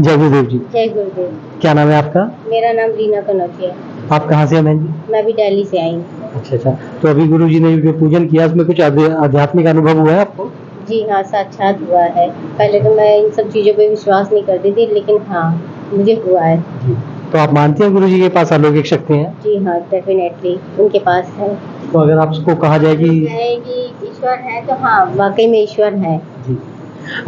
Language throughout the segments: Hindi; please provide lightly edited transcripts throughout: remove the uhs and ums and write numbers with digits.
जय गुरुदेव जी। जय गुरुदेव। क्या नाम है आपका? मेरा नाम रीना कनौजिया है। आप कहाँ से हैं बहन जी? मैं भी दिल्ली से आई हूँ। अच्छा। तो अभी गुरु जी ने जो पूजन किया उसमें कुछ आध्यात्मिक अनुभव हुआ है आपको? जी हाँ, साक्षात हुआ है। पहले तो मैं इन सब चीज़ों पे विश्वास नहीं करती थी, लेकिन हाँ, मुझे हुआ है। जी। तो आप मानते हैं गुरु जी के पास अलौकिक शक्ति है? जी हाँ, डेफिनेटली उनके पास है। तो अगर आपको कहा जाए कि ईश्वर है, तो हाँ, वाकई में ईश्वर है। जी,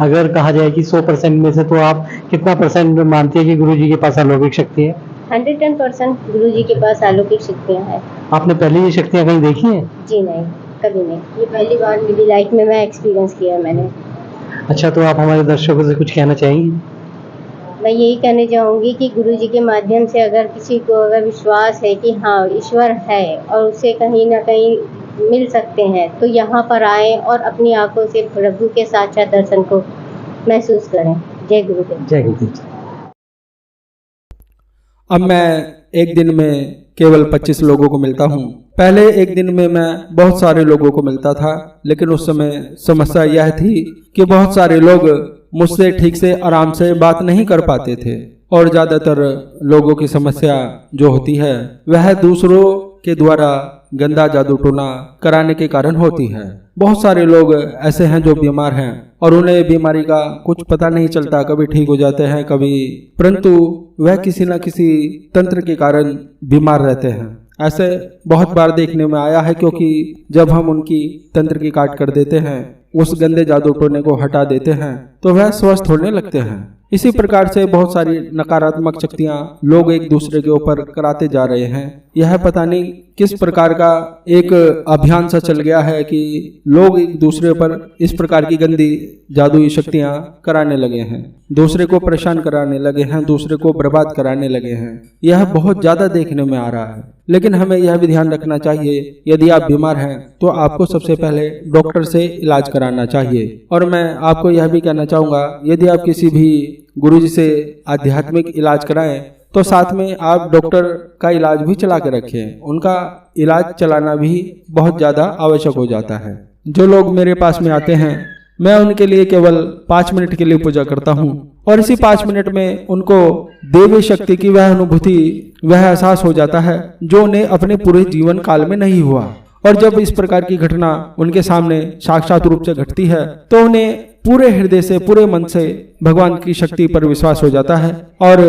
अगर कहा जाए कि 100% में से तो आप कितना परसेंट मानते हैं कि गुरु जी के पास अलौकिक शक्ति है? 110% गुरु जी के पास अलौकिक शक्तियाँ हैं। आपने पहले ये शक्तियाँ कहीं देखी हैं? जी नहीं, कभी नहीं। ये पहली बार मेरी लाइफ में मैं एक्सपीरियंस किया मैंने। अच्छा, तो आप हमारे दर्शकों से कुछ कहना चाहेंगी? मैं यही कहना चाहूँगी कि गुरु जी के माध्यम से अगर किसी को अगर विश्वास है कि हाँ ईश्वर है और उसे कहीं ना कहीं मिल सकते हैं, तो यहाँ पर आएँ और अपनी आंखों से प्रभु के साक्षात दर्शन को महसूस करें। जय गुरुदेव। जय गुरुदेव। अब मैं एक दिन में केवल 25 लोगों को मिलता हूँ। पहले एक दिन में मैं बहुत सारे लोगों को मिलता था, लेकिन उस समय समस्या यह थी कि बहुत सारे लोग मुझसे ठीक से आराम से बात नहीं कर पाते थे और ज्यादातर लोगों की समस्या जो होती है वह दूसरों के द्वारा गंदा जादू टोना कराने के कारण होती है। बहुत सारे लोग ऐसे हैं जो बीमार हैं और उन्हें बीमारी का कुछ पता नहीं चलता, कभी ठीक हो जाते हैं कभी, परंतु वह किसी न किसी तंत्र के कारण बीमार रहते हैं। ऐसे बहुत बार देखने में आया है, क्योंकि जब हम उनकी तंत्र की काट कर देते हैं, उस गंदे जादू टोने को हटा देते हैं, तो वह स्वस्थ होने लगते हैं। इसी प्रकार से बहुत सारी नकारात्मक शक्तियां लोग एक दूसरे के ऊपर कराते जा रहे हैं। यह पता नहीं किस प्रकार का एक अभियान सा चल गया है कि लोग एक दूसरे पर इस प्रकार की गंदी जादुई शक्तियां कराने लगे हैं, दूसरे को परेशान कराने लगे हैं, दूसरे को बर्बाद कराने लगे हैं। यह बहुत ज्यादा देखने में आ रहा है, लेकिन हमें यह भी ध्यान रखना चाहिए, यदि आप बीमार हैं तो आपको सबसे पहले डॉक्टर से इलाज कराना चाहिए। और मैं आपको यह भी कहना चाहूँगा, यदि आप किसी भी गुरुजी से आध्यात्मिक इलाज कराएं तो साथ में आप डॉक्टर का इलाज भी चला के रखें। उनका इलाज चलाना भी बहुत ज़्यादा आवश्यक हो जाता है। जो लोग मेरे पास में आते हैं, मैं उनके लिए केवल 5 मिनट के लिए पूजा करता हूँ और इसी 5 मिनट में उनको देवी शक्ति की वह अनुभूति, वह एहसास हो जाता है जो उन्हें अपने पूरे जीवन काल में नहीं हुआ। और जब इस प्रकार की घटना उनके सामने साक्षात रूप से घटती है तो उन्हें पूरे हृदय से, पूरे मन से भगवान की शक्ति पर विश्वास हो जाता है और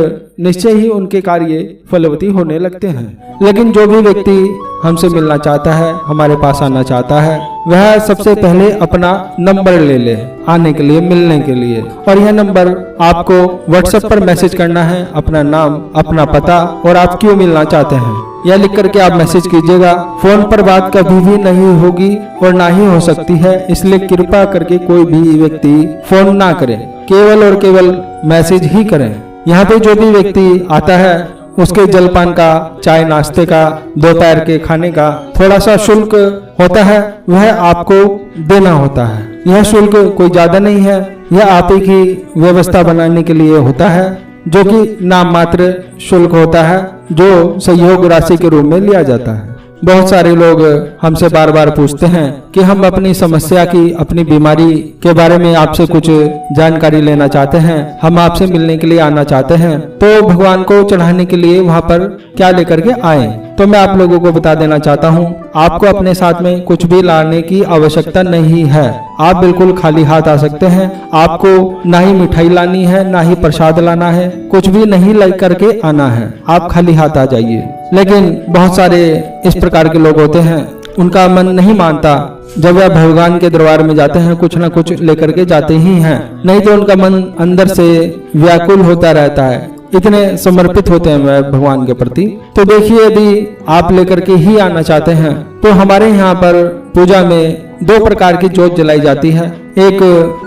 निश्चय ही उनके कार्य फलवती होने लगते हैं। लेकिन जो भी व्यक्ति हमसे मिलना चाहता है, हमारे पास आना चाहता है, वह सबसे पहले अपना नंबर ले ले आने के लिए, मिलने के लिए। और यह नंबर आपको व्हाट्सएप पर मैसेज करना है, अपना नाम, अपना पता और आप क्यों मिलना चाहते हैं यह लिख करके आप मैसेज कीजिएगा। फोन पर बात कभी भी नहीं होगी और ना ही हो सकती है, इसलिए कृपा करके कोई भी व्यक्ति फोन ना करे, केवल और केवल मैसेज ही करें। यहाँ पे जो भी व्यक्ति आता है उसके जलपान का, चाय नाश्ते का, दोपहर के खाने का थोड़ा सा शुल्क होता है, वह आपको देना होता है। यह शुल्क कोई ज्यादा नहीं है, यह आप ही की व्यवस्था बनाने के लिए होता है, जो कि नाम मात्र शुल्क होता है, जो सहयोग राशि के रूप में लिया जाता है। बहुत सारे लोग हमसे बार बार पूछते हैं कि हम अपनी समस्या की, अपनी बीमारी के बारे में आपसे कुछ जानकारी लेना चाहते हैं, हम आपसे मिलने के लिए आना चाहते हैं, तो भगवान को चढ़ाने के लिए वहाँ पर क्या लेकर के आए। तो मैं आप लोगों को बता देना चाहता हूँ, आपको अपने साथ में कुछ भी लाने की आवश्यकता नहीं है। आप बिल्कुल खाली हाथ आ सकते हैं। आपको ना ही मिठाई लानी है, ना ही प्रसाद लाना है, कुछ भी नहीं ला करके आना है, आप खाली हाथ आ जाइए। लेकिन बहुत सारे इस प्रकार के लोग होते हैं, उनका मन नहीं मानता, जब वह भगवान के दरबार में जाते हैं कुछ न कुछ लेकर के जाते ही हैं, नहीं तो उनका मन अंदर से व्याकुल होता रहता है, इतने समर्पित होते हैं वह भगवान के प्रति। तो देखिए, यदि आप लेकर के ही आना चाहते हैं तो हमारे यहाँ पर पूजा में 2 प्रकार की जोत जलाई जाती है, एक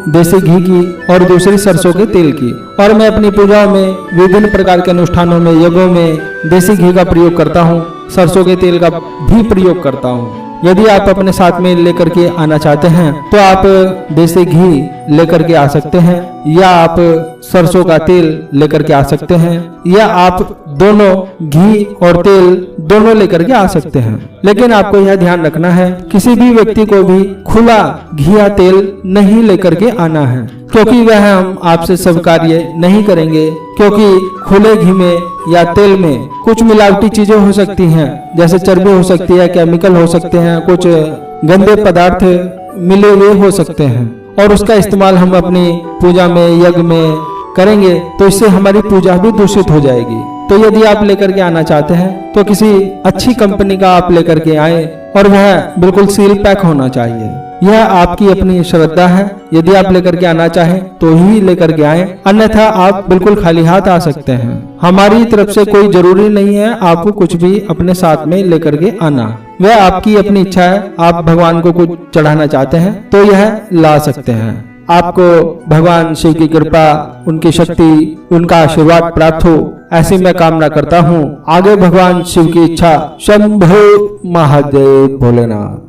देसी घी की और दूसरी सरसों के तेल की। और मैं अपनी पूजाओं में, विभिन्न प्रकार के अनुष्ठानों में, यज्ञों में देसी घी का प्रयोग करता हूँ, सरसों के तेल का भी प्रयोग करता हूँ। यदि आप अपने साथ में लेकर के आना चाहते हैं तो आप देसी घी लेकर के आ सकते हैं, या आप सरसों का तेल लेकर के आ सकते हैं, या आप दोनों घी और तेल दोनों लेकर के आ सकते हैं। लेकिन आपको यह ध्यान रखना है, किसी भी व्यक्ति को भी खुला घी या तेल नहीं लेकर के आना है, क्योंकि वह हम आपसे सब कार्य नहीं करेंगे, क्योंकि खुले घी में या तेल में कुछ मिलावटी चीजें हो सकती हैं, जैसे चर्बी हो सकती है, केमिकल हो सकते हैं, कुछ गंदे पदार्थ मिले हुए हो सकते हैं, और उसका इस्तेमाल हम अपनी पूजा में, यज्ञ में करेंगे तो इससे हमारी पूजा भी दूषित हो जाएगी। तो यदि आप लेकर के आना चाहते हैं तो किसी अच्छी कंपनी का आप लेकर के आए, और वह बिल्कुल सील पैक होना चाहिए। यह आपकी अपनी श्रद्धा है, यदि आप लेकर के आना चाहें तो ही लेकर के आए, अन्यथा आप बिल्कुल खाली हाथ आ सकते हैं। हमारी तरफ से कोई जरूरी नहीं है आपको कुछ भी अपने साथ में लेकर के आना, वह आपकी अपनी इच्छा है। आप भगवान को कुछ चढ़ाना चाहते हैं तो यह ला सकते हैं। आपको भगवान शिव की कृपा, उनकी शक्ति, उनका आशीर्वाद प्राप्त हो, ऐसी मैं कामना करता हूँ। आगे भगवान शिव की इच्छा। शंभो महादेव भोलेनाथ।